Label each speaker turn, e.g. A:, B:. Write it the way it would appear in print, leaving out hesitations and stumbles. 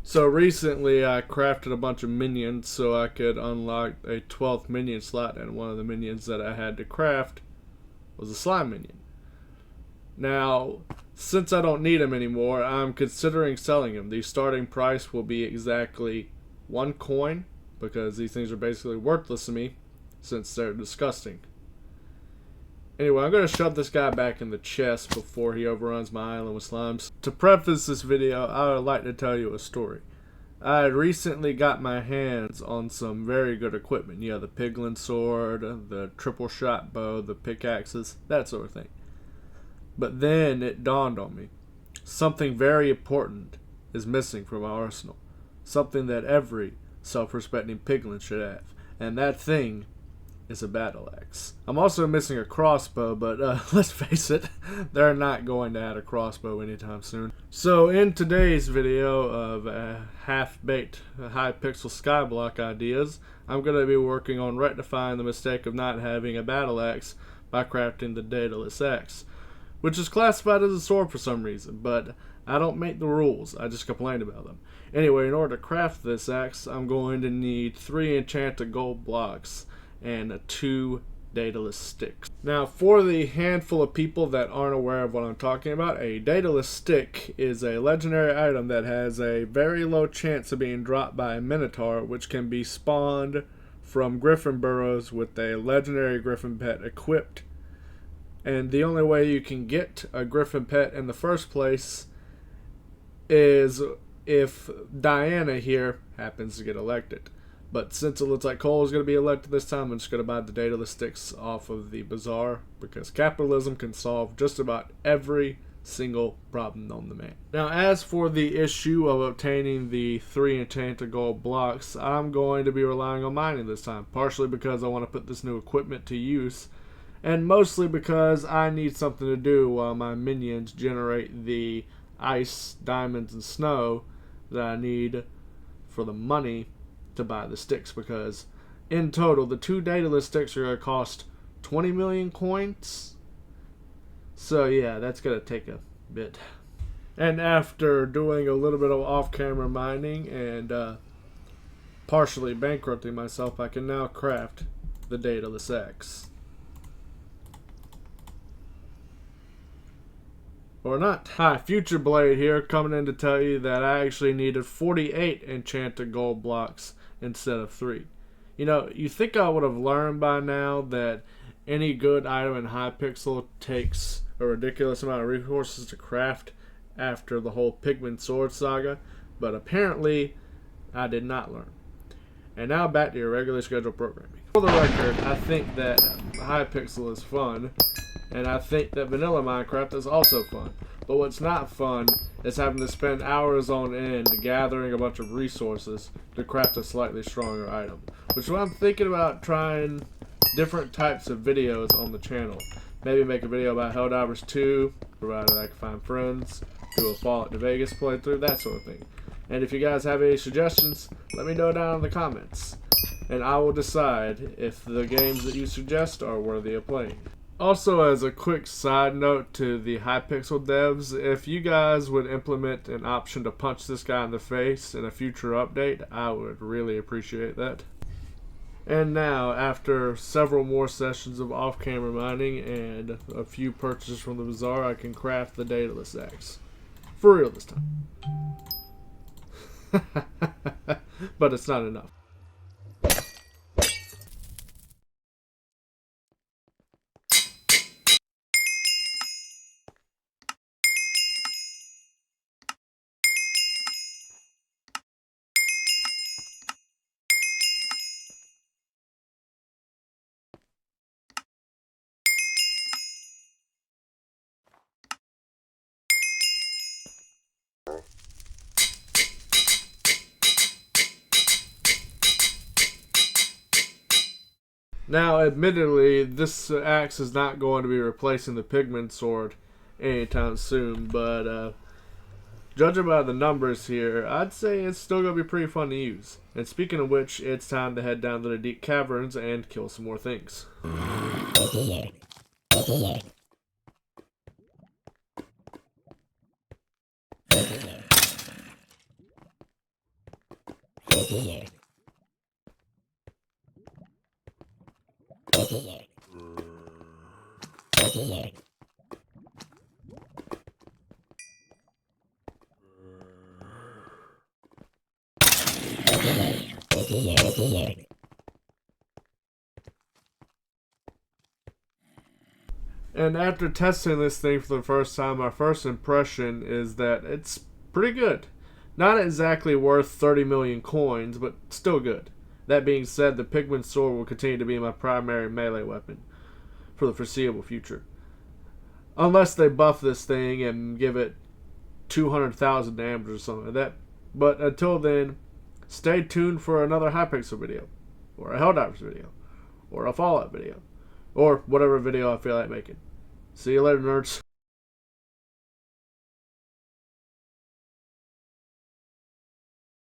A: So recently I crafted a bunch of minions so I could unlock a 12th minion slot, and one of the minions that I had to craft was a slime minion. Now, since I don't need him anymore, I'm considering selling him. The starting price will be exactly 1 coin, because these things are basically worthless to me since they're disgusting. Anyway, I'm going to shove this guy back in the chest before he overruns my island with slimes. To preface this video, I would like to tell you a story. I had recently got my hands on some very good equipment. You know, the piglin sword, the triple shot bow, the pickaxes, that sort of thing. But then it dawned on me. Something very important is missing from my arsenal. Something that every self-respecting piglin should have. And that thing is a battle axe. I'm also missing a crossbow, but let's face it, they're not going to add a crossbow anytime soon. So in today's video of half-baked high-pixel skyblock ideas, I'm going to be working on rectifying the mistake of not having a battle axe by crafting the Daedalus Axe, which is classified as a sword for some reason, but I don't make the rules, I just complain about them. Anyway, in order to craft this axe, I'm going to need 3 enchanted gold blocks and 2 Daedalus sticks. Now, for the handful of people that aren't aware of what I'm talking about, a Daedalus stick is a legendary item that has a very low chance of being dropped by a minotaur, which can be spawned from griffin burrows with a legendary griffin pet equipped. And the only way you can get a griffin pet in the first place is if Diana here happens to get elected. But since it looks like Cole is going to be elected this time, I'm just going to buy the Daedalus sticks off of the bazaar, because capitalism can solve just about every single problem known to man. Now, as for the issue of obtaining the 3 enchanted gold blocks, I'm going to be relying on mining this time, partially because I want to put this new equipment to use, and mostly because I need something to do while my minions generate the ice, diamonds, and snow that I need for the money to buy the sticks, because in total the 2 Daedalus sticks are going to cost 20 million coins. So yeah, that's going to take a bit. And after doing a little bit of off-camera mining and partially bankrupting myself, I can now craft the Daedalus Axe. Or not. Hi, Future Blade here, coming in to tell you that I actually needed 48 enchanted gold blocks instead of 3. You know, you think I would have learned by now that any good item in Hypixel takes a ridiculous amount of resources to craft after the whole Pigman Sword saga, but apparently I did not learn. And now back to your regularly scheduled programming. For the record, I think that Hypixel is fun, and I think that vanilla Minecraft is also fun. But what's not fun is having to spend hours on end gathering a bunch of resources to craft a slightly stronger item. Which is why I'm thinking about trying different types of videos on the channel. Maybe make a video about Helldivers 2, provided I can find friends, do a Fallout New Vegas playthrough, that sort of thing. And if you guys have any suggestions, let me know down in the comments, and I will decide if the games that you suggest are worthy of playing. Also, as a quick side note to the Hypixel devs, if you guys would implement an option to punch this guy in the face in a future update, I would really appreciate that. And now, after several more sessions of off-camera mining and a few purchases from the bazaar, I can craft the Daedalus Axe. For real this time. But it's not enough. Now, admittedly, this axe is not going to be replacing the Pigman sword anytime soon, but judging by the numbers here, I'd say it's still going to be pretty fun to use. And speaking of which, it's time to head down to the deep caverns and kill some more things. And after testing this thing for the first time, my first impression is that it's pretty good. Not exactly worth 30 million coins, but still good. That being said, the Pigman sword will continue to be my primary melee weapon for the foreseeable future. Unless they buff this thing and give it 200,000 damage or something like that. But until then, stay tuned for another Hypixel video, or a Helldivers video, or a Fallout video, or whatever video I feel like making. See you later, nerds.